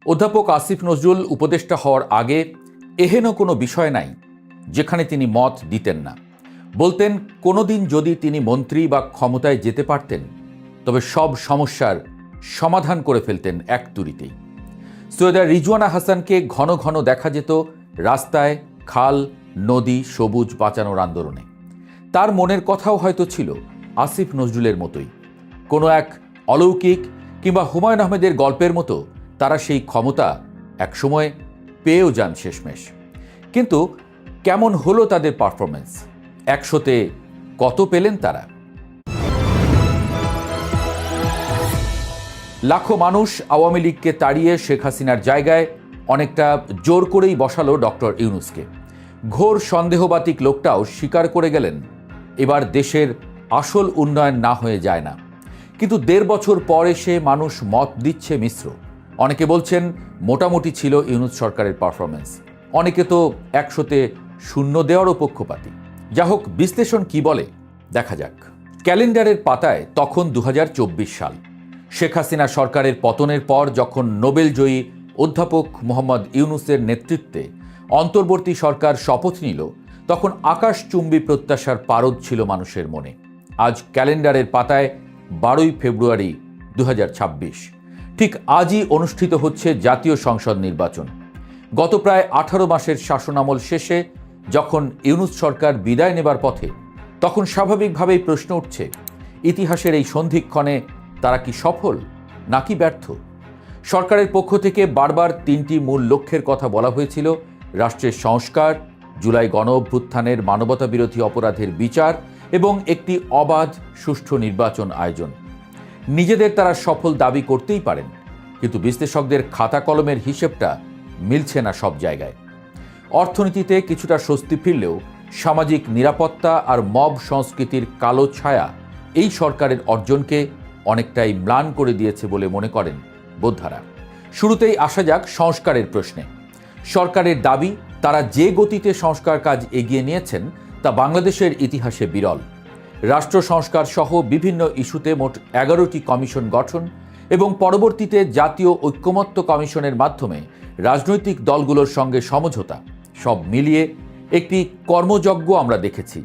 অধ্যাপক আসিফ নজরুল উপদেষ্টা হওয়ার আগে এহেন কোনো বিষয় নাই যেখানে তিনি মত দিতেন না। বলতেন কোনোদিন যদি তিনি মন্ত্রী বা ক্ষমতায় যেতে পারতেন তবে সব সমস্যার সমাধান করে ফেলতেন এক তুড়িতেই। সৈয়দা রিজওয়ানা হাসানকে ঘন ঘন দেখা যেত রাস্তায়, খাল, নদী, সবুজ বাঁচানোর আন্দোলনে। তার মনের কথাও হয়তো ছিল আসিফ নজরুলের মতোই। কোনো এক অলৌকিক কিংবা হুমায়ুন আহমেদের গল্পের মতো তারা সেই ক্ষমতা একসময় পেয়েও যান শেষমেশ। কিন্তু কেমন হলো তাদের পারফরমেন্স? 100তে কত পেলেন তারা? লাখো মানুষ আওয়ামী লীগকে তাড়িয়ে শেখ হাসিনার জায়গায় অনেকটা জোর করেই বসালো ডক্টর ইউনূসকে। ঘোর সন্দেহবাতিক লোকটাও স্বীকার করে গেলেন এবার দেশের আসল উন্নয়ন না হয়ে যায় না। কিন্তু 1.5 বছর পর এসে মানুষ মত দিচ্ছে মিশ্র। অনেকে বলছেন মোটামুটি ছিল ইউনূস সরকারের পারফরমেন্স, অনেকে তো 100তে 0 দেওয়ারও পক্ষপাতী। যা হোক, বিশ্লেষণ কি বলে দেখা যাক। ক্যালেন্ডারের পাতায় তখন 2024 সাল। শেখ হাসিনা সরকারের পতনের পর যখন নোবেলজয়ী অধ্যাপক মোহাম্মদ ইউনূসের নেতৃত্বে অন্তর্বর্তী সরকার শপথ নিল, তখন আকাশচুম্বী প্রত্যাশার পারদ ছিল মানুষের মনে। আজ ক্যালেন্ডারের পাতায় 12ই ফেব্রুয়ারি 2026। ঠিক আজই অনুষ্ঠিত হচ্ছে জাতীয় সংসদ নির্বাচন। গত প্রায় 18 মাসের শাসনামল শেষে যখন ইউনূস সরকার বিদায় নেবার পথে, তখন স্বাভাবিকভাবেই প্রশ্ন উঠছে, ইতিহাসের এই সন্ধিক্ষণে তারা কি সফল নাকি ব্যর্থ? সরকারের পক্ষ থেকে বারবার 3টি মূল লক্ষ্যের কথা বলা হয়েছিল: রাষ্ট্রের সংস্কার, জুলাই গণঅভ্যুত্থানের মানবতাবিরোধী অপরাধের বিচার এবং একটি অবাধ সুষ্ঠু নির্বাচন আয়োজন। নিজেদের তারা সফল দাবি করতেই পারেন, কিন্তু বিশ্লেষকদের খাতা কলমের হিসেবটা মিলছে না সব জায়গায়। অর্থনীতিতে কিছুটা স্বস্তি ফিরলেও সামাজিক নিরাপত্তা আর মব সংস্কৃতির কালো ছায়া এই সরকারের অর্জনকে অনেকটাই ম্লান করে দিয়েছে বলে মনে করেন বোদ্ধারা। শুরুতেই আসা যাক সংস্কারের প্রশ্নে। সরকারের দাবি, তারা যে গতিতে সংস্কার কাজ এগিয়ে নিয়েছেন তা বাংলাদেশের ইতিহাসে বিরল। রাষ্ট্র সংস্কার সহ বিভিন্ন ইস্যুতে মোট 11টি কমিশন গঠন এবং পরবর্তীতে জাতীয় ঐক্যমত্য কমিশনের মাধ্যমে রাজনৈতিক দলগুলোর সঙ্গে সমঝোতা, সব মিলিয়ে একটি কর্মযজ্ঞ আমরা দেখেছি।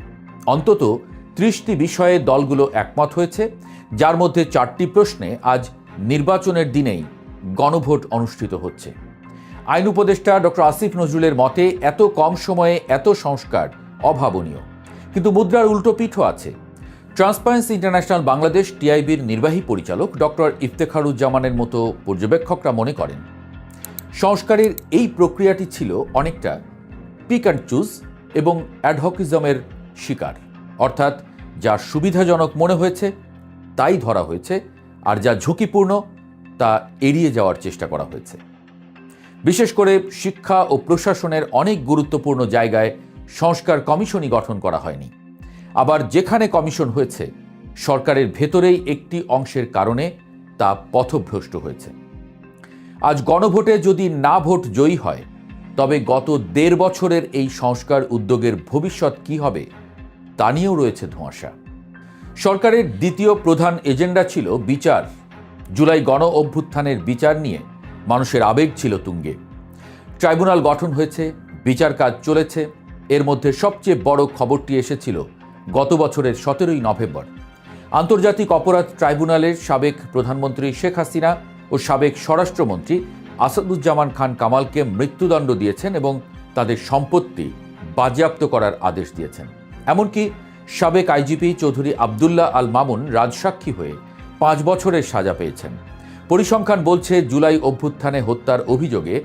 অন্তত 30টি বিষয়ে দলগুলো একমত হয়েছে, যার মধ্যে 4টি প্রশ্নে আজ নির্বাচনের দিনেই গণভোট অনুষ্ঠিত হচ্ছে। আইন উপদেষ্টা ডক্টর আসিফ নজরুলের মতে এত কম সময়ে এত সংস্কার অভাবনীয়। কিন্তু মুদ্রার উল্টো পিঠও আছে। ট্রান্সপারেন্সি ইন্টারন্যাশনাল বাংলাদেশ টিআইবির নির্বাহী পরিচালক ডক্টর ইফতেখারুজ্জামানের মতো পর্যবেক্ষকরা মনে করেন সংস্কারের এই প্রক্রিয়াটি ছিল অনেকটা পিক অ্যান্ড চুজ এবং অ্যাডহকিজমের শিকার। অর্থাৎ যা সুবিধাজনক মনে হয়েছে তাই ধরা হয়েছে, আর যা ঝুঁকিপূর্ণ তা এড়িয়ে যাওয়ার চেষ্টা করা হয়েছে। বিশেষ করে শিক্ষা ও প্রশাসনের অনেক গুরুত্বপূর্ণ জায়গায় সংস্কার কমিশনই গঠন করা হয়নি। আবার যেখানে কমিশন হয়েছে, সরকারের ভেতরেই একটি অংশের কারণে তা পথভ্রষ্ট হয়েছে। আজ গণভোটে যদি না ভোট জয়ী হয়, তবে গত 1.5 বছরের এই সংস্কার উদ্যোগের ভবিষ্যৎ কি হবে তা নিয়েও রয়েছে ধোঁয়াশা। সরকারের দ্বিতীয় প্রধান এজেন্ডা ছিল বিচার। জুলাই গণ অভ্যুত্থানের বিচার নিয়ে মানুষের আবেগ ছিল তুঙ্গে। ট্রাইব্যুনাল গঠন হয়েছে, বিচার কাজ চলেছে। এর মধ্যে সবচেয়ে বড় খবরটি এসেছিল গত বছরের 17ই নভেম্বর। আন্তর্জাতিক অপরাধ ট্রাইব্যুনালের সাবেক প্রধানমন্ত্রী শেখ হাসিনা ও সাবেক স্বরাষ্ট্রমন্ত্রী আসাদুজ্জামান খান কামালকে মৃত্যুদণ্ড দিয়েছেন এবং তাদের সম্পত্তি বাজেয়াপ্ত করার আদেশ দিয়েছেন। এমনকি সাবেক আইজিপি চৌধুরী আবদুল্লাহ আল মামুন রাজসাক্ষী হয়ে 5 বছরের সাজা পেয়েছেন। পরিসংখ্যান বলছে জুলাই অভ্যুত্থানে হত্যার অভিযোগে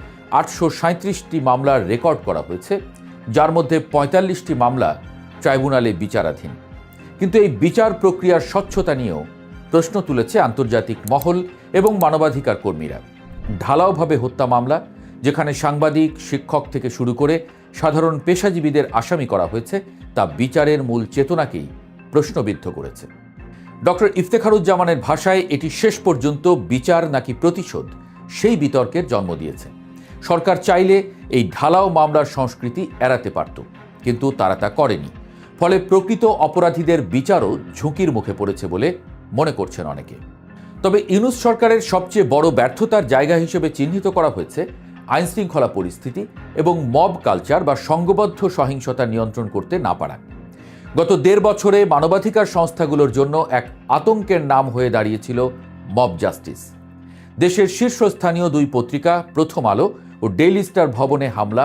837টি মামলার রেকর্ড করা হয়েছে, যার মধ্যে 45টি মামলা ট্রাইব্যুনালে বিচারাধীন। কিন্তু এই বিচার প্রক্রিয়ার স্বচ্ছতা নিয়েও প্রশ্ন তুলেছে আন্তর্জাতিক মহল এবং মানবাধিকার কর্মীরা। ঢালাওভাবে হত্যা মামলা, যেখানে সাংবাদিক, শিক্ষক থেকে শুরু করে সাধারণ পেশাজীবীদের আসামি করা হয়েছে, তা বিচারের মূল চেতনাকেই প্রশ্নবিদ্ধ করেছে। ডক্টর ইফতেখারুজ্জামানের ভাষায় এটি শেষ পর্যন্ত বিচার নাকি প্রতিশোধ, সেই বিতর্কের জন্ম দিয়েছে। সরকার চাইলে এই ঢালাও মামলার সংস্কৃতি এড়াতে পারত, কিন্তু তারা তা করেনি। ফলে প্রকৃত অপরাধীদের বিচারও ঝুঁকির মুখে পড়েছে বলে মনে করছেন অনেকে। তবে ইউনূস সরকারের সবচেয়ে বড় ব্যর্থতার জায়গা হিসেবে চিহ্নিত করা হয়েছে আইনশৃঙ্খলা পরিস্থিতি এবং মব কালচার বা সংঘবদ্ধ সহিংসতা নিয়ন্ত্রণ করতে না পারা। গত 1.5 বছরে মানবাধিকার সংস্থাগুলোর জন্য এক আতঙ্কের নাম হয়ে দাঁড়িয়েছিল মব জাস্টিস। দেশের শীর্ষস্থানীয় 2 পত্রিকা প্রথম আলো ও ডেইলি স্টার ভবনে হামলা,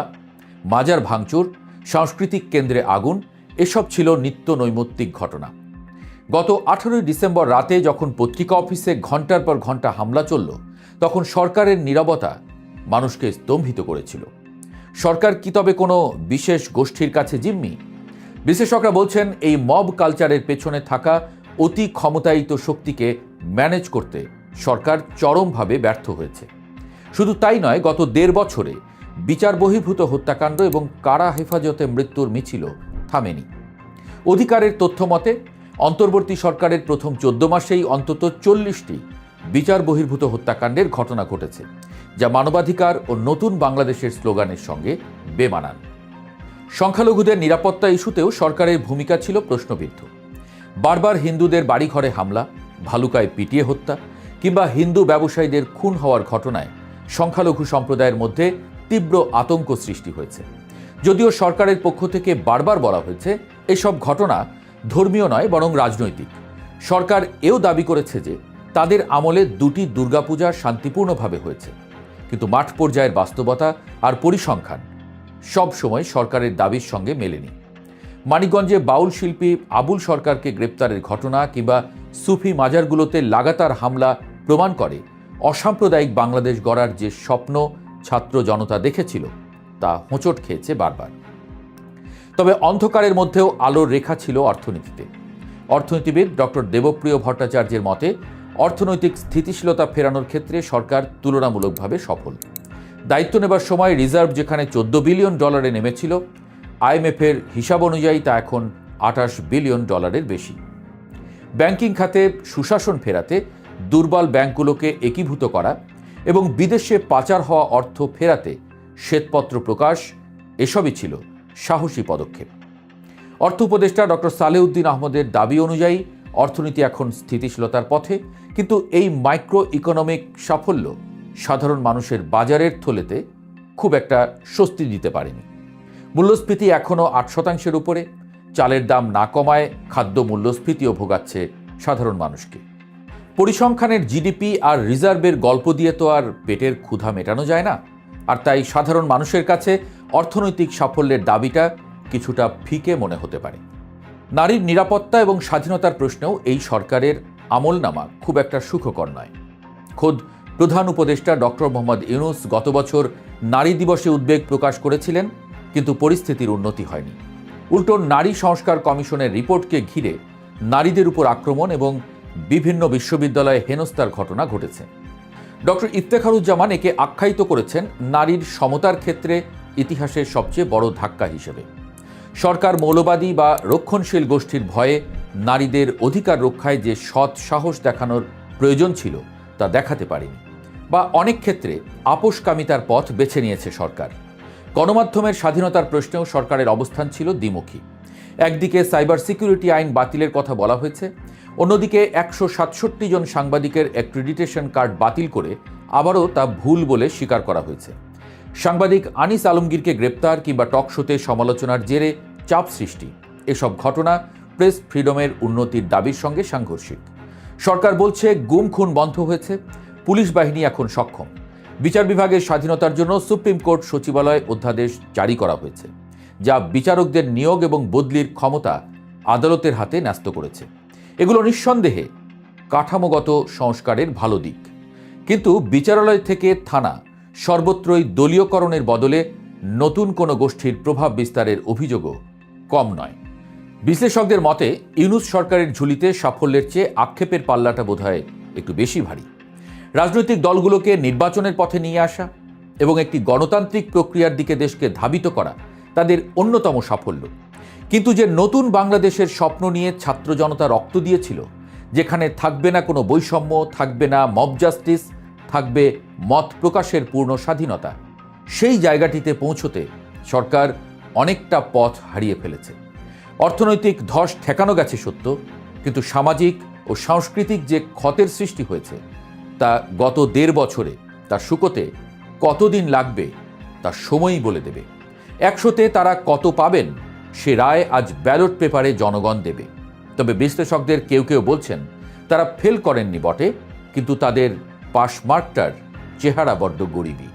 মাজার ভাঙচুর, সাংস্কৃতিক কেন্দ্রে আগুন এসব ছিল নিত্য নৈমিত্তিক ঘটনা। গত 18 ডিসেম্বর রাতে যখন পত্রিকা অফিসে ঘণ্টার পর ঘণ্টা হামলা চলল, তখন সরকারের নীরবতা মানুষকে স্তম্ভিত করেছিল। সরকার কি তবে কোনো বিশেষ গোষ্ঠীর কাছে জিম্মি? বিশেষজ্ঞরা বলছেন এই মব কালচারের পেছনে থাকা অতি ক্ষমতায়িত শক্তিকে ম্যানেজ করতে সরকার চরমভাবে ব্যর্থ হয়েছে। শুধু তাই নয়, গত 1.5 বছরে বিচার বহির্ভূত হত্যাকাণ্ড এবং কারা হেফাজতে মৃত্যুর মিছিলও থামেনি। অধিকারের তথ্য মতে অন্তর্বর্তী সরকারের প্রথম 14 মাসেই অন্তত 40টি বিচার বহির্ভূত হত্যাকাণ্ডের ঘটনা ঘটেছে, যা মানবাধিকার ও নতুন বাংলাদেশের স্লোগানের সঙ্গে বেমানান। সংখ্যালঘুদের নিরাপত্তা ইস্যুতেও সরকারের ভূমিকা ছিল প্রশ্নবিদ্ধ। বারবার হিন্দুদের বাড়িঘরে হামলা, ভালুকায় পিটিয়ে হত্যা কিংবা হিন্দু ব্যবসায়ীদের খুন হওয়ার ঘটনায় সংখ্যালঘু সম্প্রদায়ের মধ্যে তীব্র আতঙ্ক সৃষ্টি হয়েছে। যদিও সরকারের পক্ষ থেকে বারবার বলা হয়েছে এসব ঘটনা ধর্মীয় নয় বরং রাজনৈতিক। সরকার এও দাবি করেছে যে তাদের আমলে 2টি দুর্গাপূজা শান্তিপূর্ণভাবে হয়েছে, কিন্তু মাঠ পর্যায়ের বাস্তবতা আর পরিসংখ্যান সব সময় সরকারের দাবির সঙ্গে মেলেনি। মানিকগঞ্জে বাউল শিল্পী আবুল সরকারকে গ্রেপ্তারের ঘটনা কিংবা সুফি মাজারগুলোতে লাগাতার হামলা প্রমাণ করে অসাম্প্রদায়িক বাংলাদেশ গড়ার যে স্বপ্ন ছাত্র জনতা দেখেছিল তা হোঁচট খেয়েছে বারবার। তবে অন্ধকারের মধ্যেও আলোর রেখা ছিল অর্থনীতিতে। অর্থনীতিবিদ ডক্টর দেবপ্রিয় ভট্টাচার্যের মতে অর্থনৈতিক স্থিতিশীলতা ফেরানোর ক্ষেত্রে সরকার তুলনামূলকভাবে সফল। দায়িত্ব নেবার সময় রিজার্ভ যেখানে $14 বিলিয়ন নেমেছিল, IMF-এর হিসাব অনুযায়ী তা এখন $28 বিলিয়ন বেশি। ব্যাংকিং খাতে সুশাসন ফেরাতে দুর্বল ব্যাংকগুলোকে একীভূত করা এবং বিদেশে পাচার হওয়া অর্থ ফেরাতে শ্বেতপত্র প্রকাশ এসবই ছিল সাহসী পদক্ষেপ। অর্থ উপদেষ্টা ডক্টর সালেউদ্দিন আহমদের দাবি অনুযায়ী অর্থনীতি এখন স্থিতিশীলতার পথে, কিন্তু এই মাইক্রো ইকোনমিক সাফল্য সাধারণ মানুষের বাজারের থলেতে খুব একটা স্বস্তি দিতে পারেনি। মূল্যস্ফীতি এখনও 8% উপরে, চালের দাম না কমায় খাদ্য মূল্যস্ফীতিও ভোগাচ্ছে সাধারণ মানুষকে। পরিসংখ্যানের জিডিপি আর রিজার্ভের গল্প দিয়ে তো আর পেটের ক্ষুধা মেটানো যায় না, আর তাই সাধারণ মানুষের কাছে অর্থনৈতিক সাফল্যের দাবিটা কিছুটা ফিকে মনে হতে পারে। নারীর নিরাপত্তা এবং স্বাধীনতার প্রশ্নেও এই সরকারের আমলনামা খুব একটা সুখকর নয়। খোদ প্রধান উপদেষ্টা ডক্টর মোহাম্মদ ইউনূস গত বছর নারী দিবসে উদ্বেগ প্রকাশ করেছিলেন, কিন্তু পরিস্থিতির উন্নতি হয়নি। উল্টো নারী সংস্কার কমিশনের রিপোর্টকে ঘিরে নারীদের উপর আক্রমণ এবং বিভিন্ন বিশ্ববিদ্যালয়ে হেনস্থার ঘটনা ঘটেছে। ডক্টর ইফতেখারুজ্জামান একে আখ্যায়িত করেছেন নারীর সমতার ক্ষেত্রে ইতিহাসের সবচেয়ে বড় ধাক্কা হিসেবে। সরকার মৌলবাদী বা রক্ষণশীল গোষ্ঠীর ভয়ে নারীদের অধিকার রক্ষায় যে সৎ সাহস দেখানোর প্রয়োজন ছিল তা দেখাতে পারেনি, বা অনেক ক্ষেত্রে আপোষকামিতার পথ বেছে নিয়েছে সরকার। গণমাধ্যমের স্বাধীনতার প্রশ্নেও সরকারের অবস্থান ছিল দ্বিমুখী। একদিকে সাইবার সিকিউরিটি আইন বাতিলের কথা বলা হয়েছে, অন্যদিকে 167 জন সাংবাদিকের অ্যাক্রিডিটেশন কার্ড বাতিল করে আবারও তা ভুল বলে স্বীকার করা হয়েছে। সাংবাদিক আনিস আলমগীরকে গ্রেপ্তার কিংবা টক শোতে সমালোচনার জেরে চাপ সৃষ্টি, এসব ঘটনা প্রেস ফ্রিডমের উন্নতির দাবির সঙ্গে সাংঘর্ষিক। সরকার বলছে গুম খুন বন্ধ হয়েছে, পুলিশ বাহিনী এখন সক্ষম। বিচার বিভাগের স্বাধীনতার জন্য সুপ্রিম কোর্ট সচিবালয় অধ্যাদেশ জারি করা হয়েছে, যা বিচারকদের নিয়োগ এবং বদলির ক্ষমতা আদালতের হাতে ন্যস্ত করেছে। এগুলো নিঃসন্দেহে কাঠামোগত সংস্কারের ভালো দিক, কিন্তু বিচারালয় থেকে থানা সর্বত্রই দলীয়করণের বদলে নতুন কোনো গোষ্ঠীর প্রভাব বিস্তারের অভিযোগও কম নয়। বিশ্লেষকদের মতে ইউনূস সরকারের ঝুলিতে সাফল্যের চেয়ে আক্ষেপের পাল্লাটা বোধহয় একটু বেশি ভারী। রাজনৈতিক দলগুলোকে নির্বাচনের পথে নিয়ে আসা এবং একটি গণতান্ত্রিক প্রক্রিয়ার দিকে দেশকে ধাবিত করা তাদের অন্যতম সাফল্য। কিন্তু যে নতুন বাংলাদেশের স্বপ্ন নিয়ে ছাত্র জনতা রক্ত দিয়েছিল, যেখানে থাকবে না কোনো বৈষম্য, থাকবে না মব জাস্টিস, থাকবে মত প্রকাশের পূর্ণ স্বাধীনতা, সেই জায়গাটিতে পৌঁছতে সরকার অনেকটা পথ হারিয়ে ফেলেছে। অর্থনৈতিক ধস ঠেকানো গেছে সত্য, কিন্তু সামাজিক ও সাংস্কৃতিক যে ক্ষতের সৃষ্টি হয়েছে তা গত 1.5 বছরে তা শুকোতে কতদিন লাগবে তা সময়ই বলে দেবে। 100-তে তারা কত পাবেন সে রায় আজ ব্যালট পেপারে জনগণ দেবে। তবে বিশ্লেষকদের কেউ কেউ বলছেন তারা ফেল করেননি বটে, কিন্তু তাদের পাশ মার্কটার চেহারা বড্ড গরিবী।